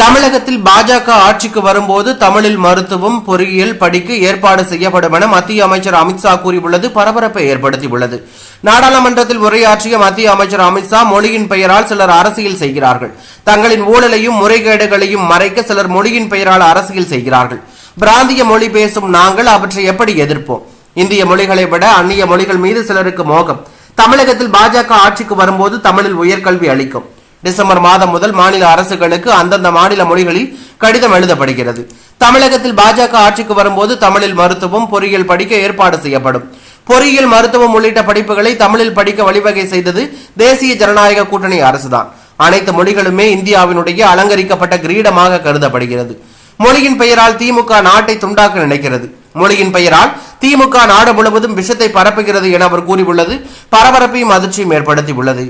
தமிழகத்தில் பாஜக ஆட்சிக்கு வரும்போது தமிழில் மருத்துவம் பொறியியல் படிக்க ஏற்பாடு செய்யப்படும் என மத்திய அமைச்சர் அமித்ஷா கூறியுள்ளது பரபரப்பை ஏற்படுத்தியுள்ளது. நாடாளுமன்றத்தில் உரையாற்றிய மத்திய அமைச்சர் அமித்ஷா, மொழியின் பெயரால் சிலர் அரசியல் செய்கிறார்கள். தங்களின் ஊழலையும் முறைகேடுகளையும் மறைக்க சிலர் மொழியின் பெயரால் அரசியல் செய்கிறார்கள். பிராந்திய மொழி பேசும் நாங்கள் அவற்றை எப்படி எதிர்ப்போம்? இந்திய மொழிகளை விட அந்நிய மொழிகள் மீது சிலருக்கு மோகம். தமிழகத்தில் பாஜக ஆட்சிக்கு வரும்போது தமிழில் உயர்கல்வி அளிக்கும். டிசம்பர் மாதம் முதல் மாநில அரசுகளுக்கு அந்தந்த மாநில மொழிகளில் கடிதம் எழுதப்படுகிறது. தமிழகத்தில் பாஜக ஆட்சிக்கு வரும்போது தமிழில் மருத்துவம் பொறியியல் படிக்க ஏற்பாடு செய்யப்படும். பொறியியல் மருத்துவம் உள்ளிட்ட படிப்புகளை தமிழில் படிக்க வழிவகை செய்தது தேசிய ஜனநாயக கூட்டணி அரசுதான். அனைத்து மொழிகளுமே இந்தியாவினுடைய அலங்கரிக்கப்பட்ட கிரீடமாக கருதப்படுகிறது. மொழியின் பெயரால் திமுக நாட்டை துண்டாக்க நினைக்கிறது. மொழியின் பெயரால் திமுக நாடு முழுவதும் விஷத்தை பரப்புகிறது என அவர் கூறியுள்ளது பரபரப்பையும் அதிர்ச்சியும் ஏற்படுத்தியுள்ளது.